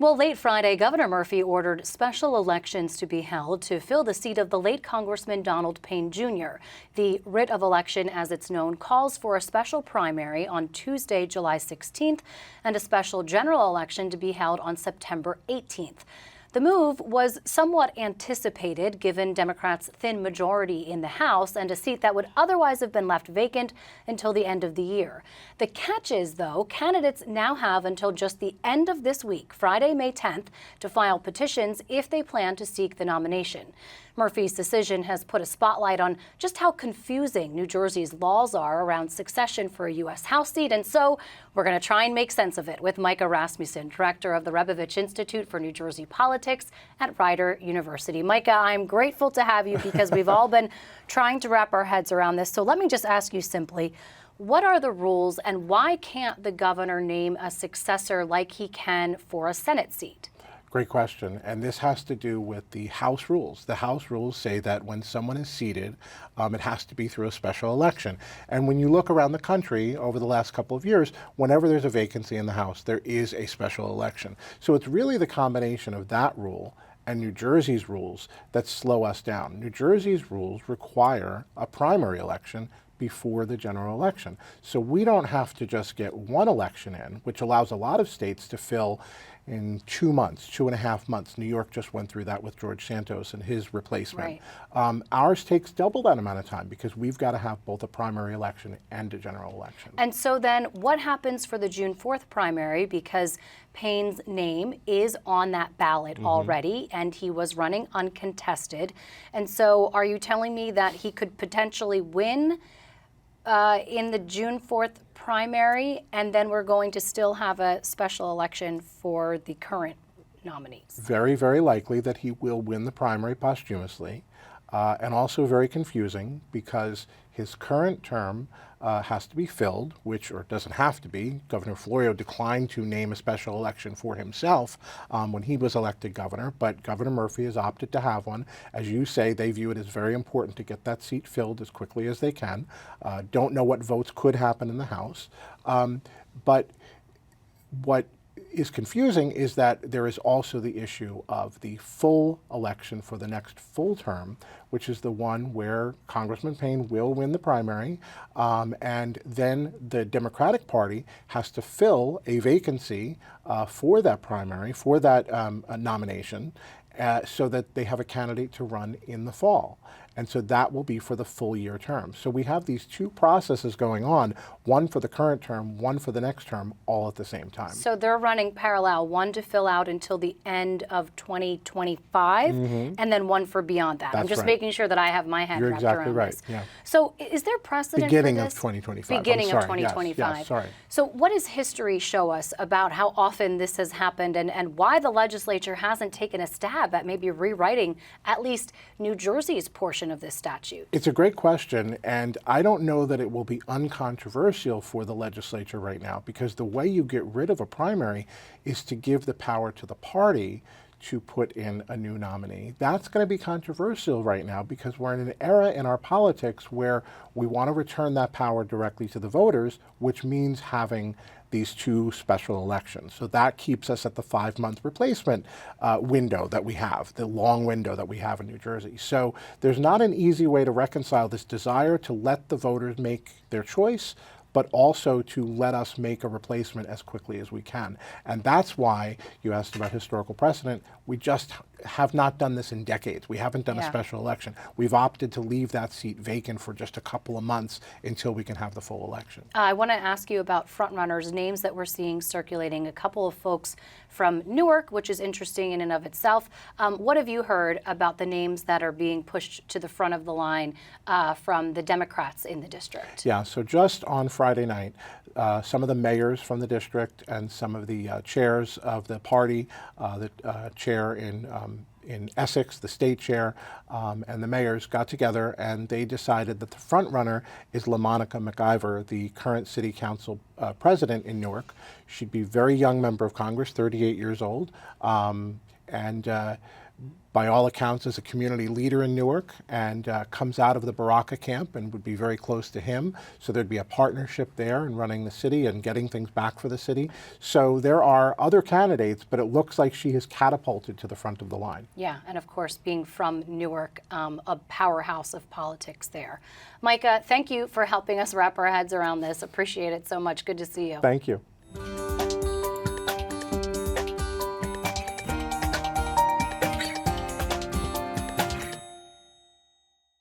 Well, late Friday, Governor Murphy ordered special elections to be held to fill the seat of the late Congressman Donald Payne Jr. The writ of election, as it's known, calls for a special primary on Tuesday, July 16th, and a special general election to be held on September 18th. The move was somewhat anticipated given Democrats' thin majority in the House and a seat that would otherwise have been left vacant until the end of the year. The catch is, though, candidates now have until just the end of this week, Friday, May 10th, to file petitions if they plan to seek the nomination. Murphy's decision has put a spotlight on just how confusing New Jersey's laws are around succession for a U.S. House seat, and so we're going to try and make sense of it with Micah Rasmussen, director of the Rebovich Institute for New Jersey Politics at Rider University. Micah, I'm grateful to have you because we've all been trying to wrap our heads around this. So let me just ask you simply, what are the rules and why can't the governor name a successor like he can for a Senate seat? Great question. And this has to do with the House rules. The House rules say that when someone is seated, it has to be through a special election. And when you look around the country over the last couple of years, whenever there's a vacancy in the House, there is a special election. So it's really the combination of that rule and New Jersey's rules that slow us down. New Jersey's rules require a primary election before the general election. So we don't have to just get one election in, which allows a lot of states to fill in 2 months, 2.5 months. New York just went through that with George Santos and his replacement. Right. Ours takes double that amount of time because we've got to have both a primary election and a general election. And so then what happens for the June 4th primary, because Payne's name is on that ballot already and he was running uncontested. And so are you telling me that he could potentially win in the June 4th primary, and then we're going to still have a special election for the current nominees? Very, very likely that he will win the primary posthumously, and also very confusing because his current term has to be filled, or doesn't have to be. Governor Florio declined to name a special election for himself when he was elected governor, but Governor Murphy has opted to have one. As you say, they view it as very important to get that seat filled as quickly as they can. Don't know what votes could happen in the House, but what is confusing is that there is also the issue of the full election for the next full term, which is the one where Congressman Payne will win the primary, and then the Democratic Party has to fill a vacancy for that primary, for that nomination, so that they have a candidate to run in the fall. And so that will be for the full year term. So we have these two processes going on, one for the current term, one for the next term, all at the same time. So they're running parallel, one to fill out until the end of 2025, and then one for beyond that. That's I'm just right. making sure that I have my head You're wrapped exactly around right. this. Yeah. So is there precedent Beginning for of this? 2025. Beginning I'm of sorry. 2025. Yes, sorry. So what does history show us about how often this has happened and why the legislature hasn't taken a stab at maybe rewriting at least New Jersey's portion of this statute? It's a great question, and I don't know that it will be uncontroversial for the legislature right now, because the way you get rid of a primary is to give the power to the party to put in a new nominee. That's going to be controversial right now because we're in an era in our politics where we want to return that power directly to the voters, which means having these two special elections. So that keeps us at the 5-month replacement window that we have, the long window that we have in New Jersey. So there's not an easy way to reconcile this desire to let the voters make their choice, but also to let us make a replacement as quickly as we can. And that's why you asked about historical precedent. We just have not done this in decades. We haven't done a special election. We've opted to leave that seat vacant for just a couple of months until we can have the full election. I want to ask you about frontrunners, names that we're seeing circulating. A couple of folks from Newark, which is interesting in and of itself. What have you heard about the names that are being pushed to the front of the line from the Democrats in the district? Yeah, so just on Friday night, some of the mayors from the district and some of the chairs of the party, the chair in Essex, the state chair, and the mayors got together and they decided that the front runner is LaMonica McIver, the current city council president in Newark. She'd be a very young member of Congress, 38 years old. and by all accounts is a community leader in Newark, and comes out of the Baraka camp and would be very close to him. So there'd be a partnership there in running the city and getting things back for the city. So there are other candidates, but it looks like she has catapulted to the front of the line. Yeah, and of course, being from Newark, a powerhouse of politics there. Micah, thank you for helping us wrap our heads around this. Appreciate it so much. Good to see you. Thank you.